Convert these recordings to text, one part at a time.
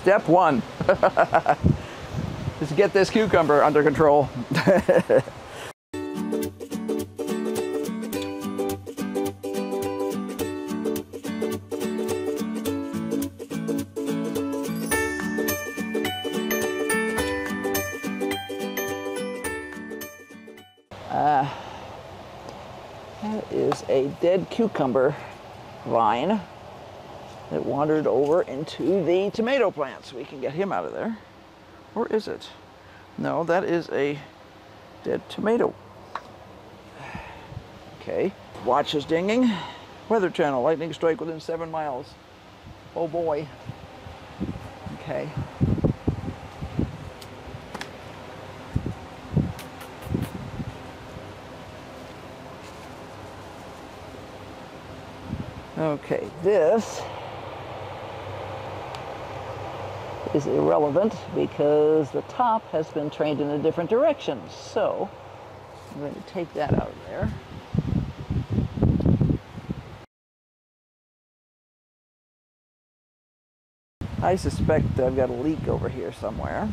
Step one is get this cucumber under control. That is a dead cucumber vine that wandered over into the tomato plants. We can get him out of there. Or is it? No, that is a dead tomato. Okay, watch is dinging. Weather channel, lightning strike within 7 miles. Oh boy. Okay. Okay, this is irrelevant because the top has been trained in a different direction. So I'm going to take that out of there. I suspect I've got a leak over here somewhere.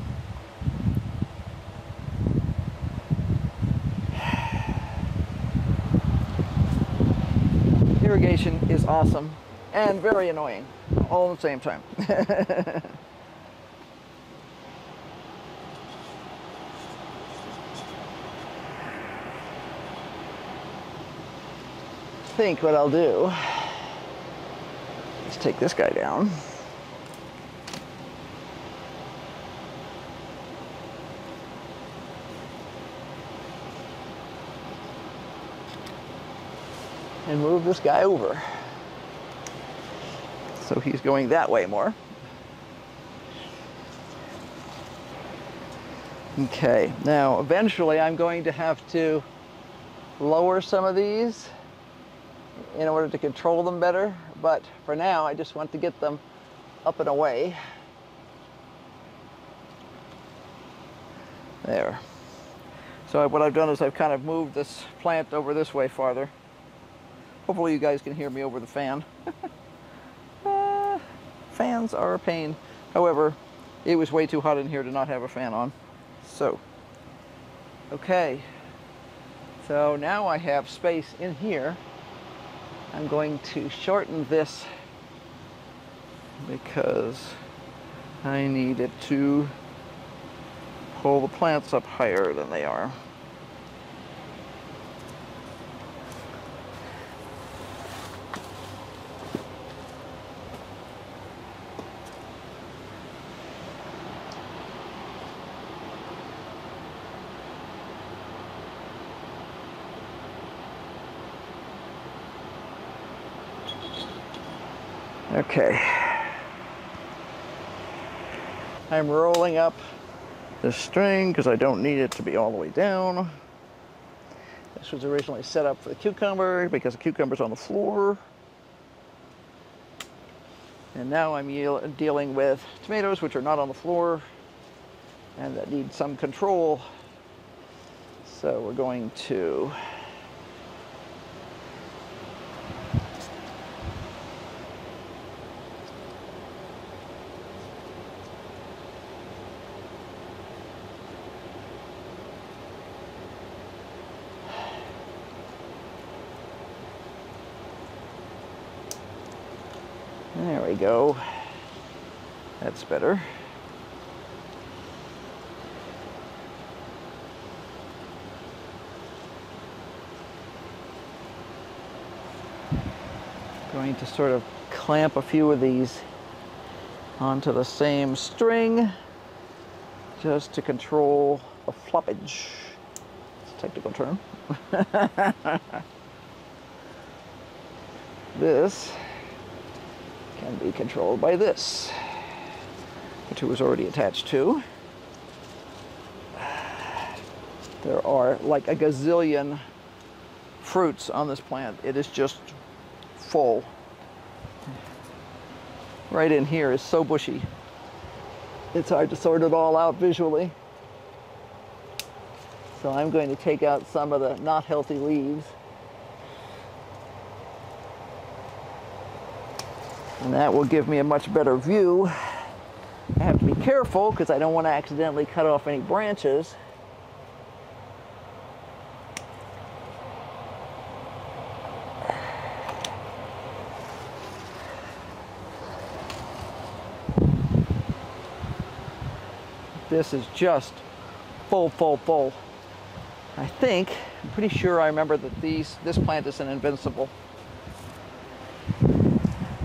Irrigation is awesome and very annoying all at the same time. I think what I'll do is take this guy down. And move this guy over. So he's going that way more. Okay, now eventually I'm going to have to lower some of these in order to control them better, but for now I just want to get them up and away. There. So what I've done is I've kind of moved this plant over this way farther. Hopefully you guys can hear me over the fan. Fans are a pain. However, it was way too hot in here to not have a fan on. So, okay. So now I have space in here. I'm going to shorten this because I need it to pull the plants up higher than they are. Okay, I'm rolling up this string because I don't need it to be all the way down. This was originally set up for the cucumber because the cucumber's on the floor. And now I'm dealing with tomatoes, which are not on the floor and that need some control. So we're going to there we go. That's better. Going to sort of clamp a few of these onto the same string just to control the floppage. It's a technical term. This can be controlled by this, which it was already attached to. There are like a gazillion fruits on this plant. It is just full. Right in here is so bushy. It's hard to sort it all out visually. So I'm going to take out some of the not healthy leaves. And that will give me a much better view I have to be careful because I don't want to accidentally cut off any branches. This is just full, full, full. I'm pretty sure I remember that this plant is an invincible.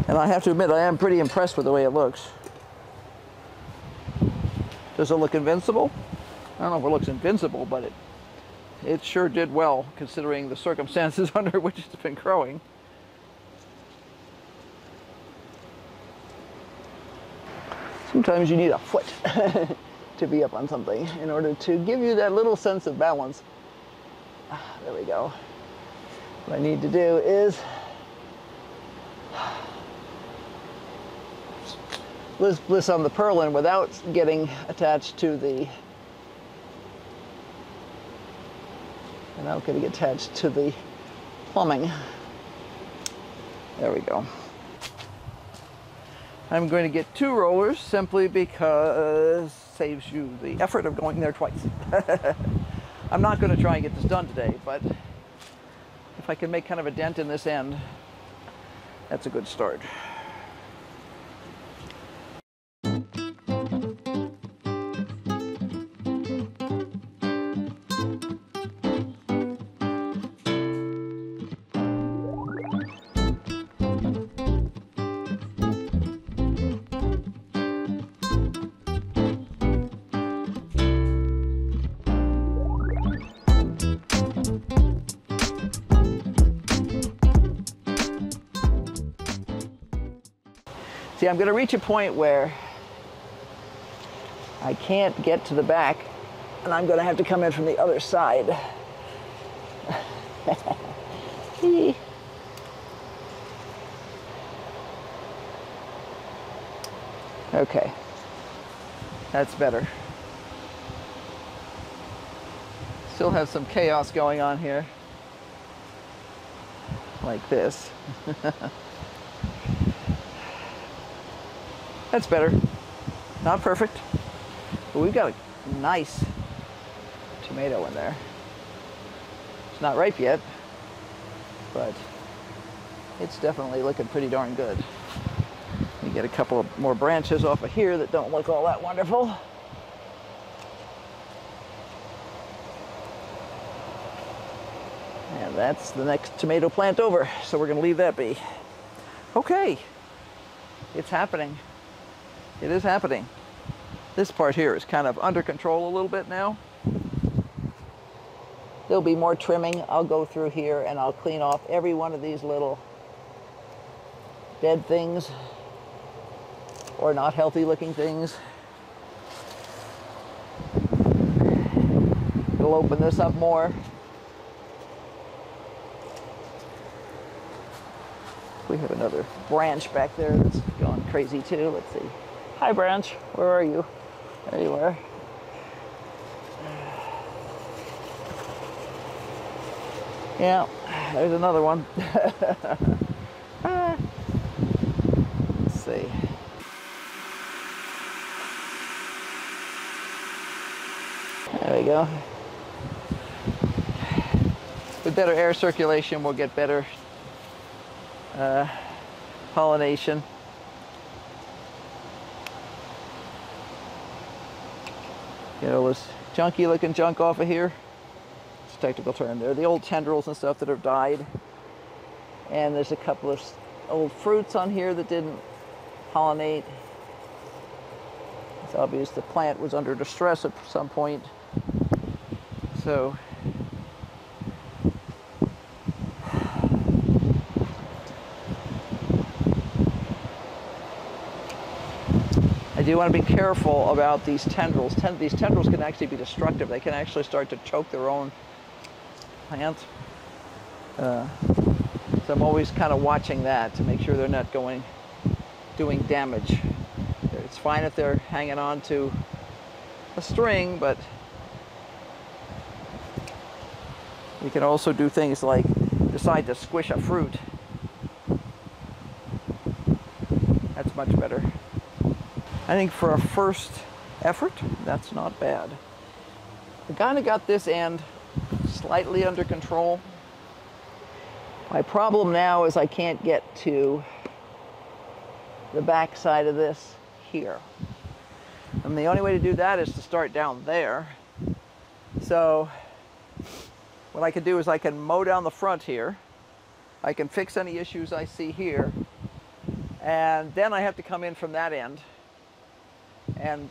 And I have to admit, I am pretty impressed with the way it looks. Does it look invincible? I don't know if it looks invincible, but it sure did well considering the circumstances under which it's been growing. Sometimes you need a foot to be up on something in order to give you that little sense of balance. There we go. What I need to do is bliss on the purlin without getting attached to the plumbing. There we go. I'm going to get 2 rollers simply because it saves you the effort of going there twice. I'm not going to try and get this done today, but if I can make kind of a dent in this end, that's a good start. See, I'm going to reach a point where I can't get to the back, and I'm going to have to come in from the other side. Okay, that's better. Still have some chaos going on here, like this. That's better. Not perfect, but we've got a nice tomato in there. It's not ripe yet, but it's definitely looking pretty darn good. Let me get a couple of more branches off of here that don't look all that wonderful. And that's the next tomato plant over, so we're going to leave that be. Okay, it's happening. It is happening. This part here is kind of under control a little bit now. There'll be more trimming. I'll go through here and I'll clean off every one of these little dead things or not healthy looking things. We'll open this up more. We have another branch back there that's going crazy too. Let's see. Hi, branch. Where are you? There you are. Yeah, there's another one. Let's see. There we go. With better air circulation, we'll get better pollination. Get all this junky looking junk off of here. It's a technical term there. The old tendrils and stuff that have died. And there's a couple of old fruits on here that didn't pollinate. It's obvious the plant was under distress at some point. So I do want to be careful about these tendrils. These tendrils can actually be destructive. They can actually start to choke their own plant. So I'm always kind of watching that to make sure they're not doing damage. It's fine if they're hanging on to a string, but you can also do things like decide to squish a fruit. That's much better. I think for a first effort, that's not bad. I kind of got this end slightly under control. My problem now is I can't get to the back side of this here. And the only way to do that is to start down there. So what I can do is I can mow down the front here. I can fix any issues I see here. And then I have to come in from that end and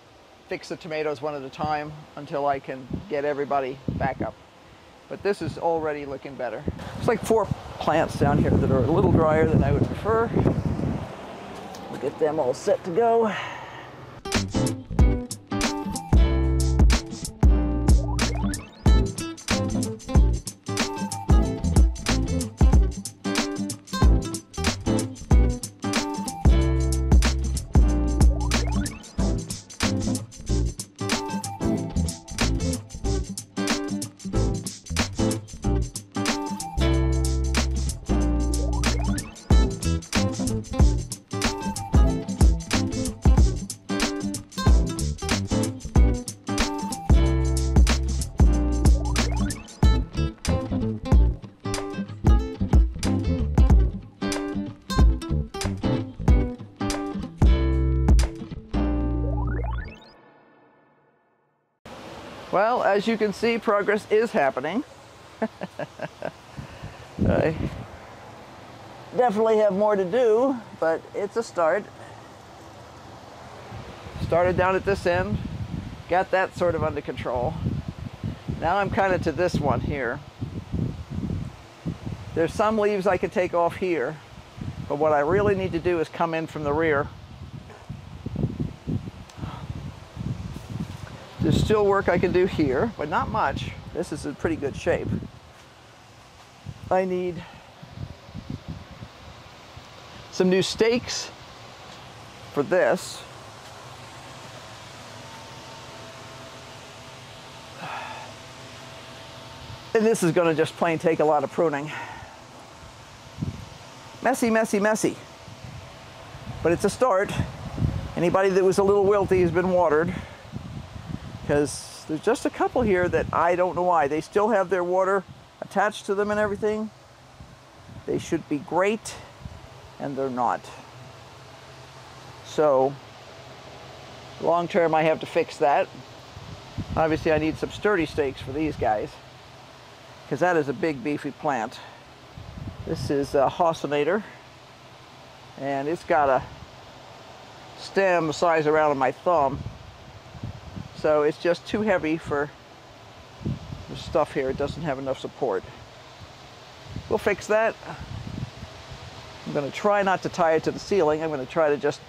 fix the tomatoes one at a time until I can get everybody back up. But this is already looking better. There's like 4 plants down here that are a little drier than I would prefer. We'll get them all set to go. Well, as you can see, progress is happening. I definitely have more to do, but it's a start. Started down at this end, got that sort of under control. Now I'm kind of to this one here. There's some leaves I could take off here, but what I really need to do is come in from the rear. There's still work I can do here, but not much. This is in pretty good shape. I need some new stakes for this. And this is going to just plain take a lot of pruning. Messy, messy, messy. But it's a start. Anybody that was a little wilty has been watered, because there's just a couple here that I don't know why. They still have their water attached to them and everything. They should be great, and they're not. So, long term I have to fix that. Obviously I need some sturdy stakes for these guys, because that is a big beefy plant. This is a Haussinator, and it's got a stem the size around of my thumb. So it's just too heavy for the stuff here. It doesn't have enough support. We'll fix that. I'm going to try not to tie it to the ceiling. I'm going to try to just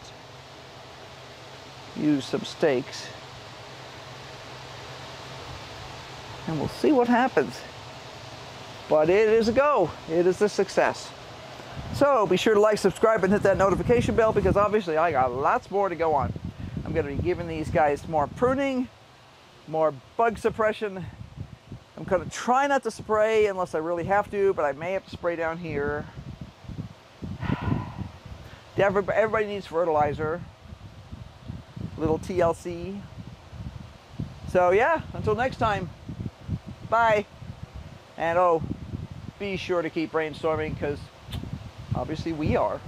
use some stakes. And we'll see what happens. But it is a go. It is a success. So be sure to like, subscribe, and hit that notification bell, because obviously I got lots more to go on. I'm going to be giving these guys more pruning, more bug suppression. I'm going to try not to spray unless I really have to, but I may have to spray down here. Everybody needs fertilizer. Little TLC. So yeah, until next time, bye. And oh, be sure to keep brainstorming, because obviously we are.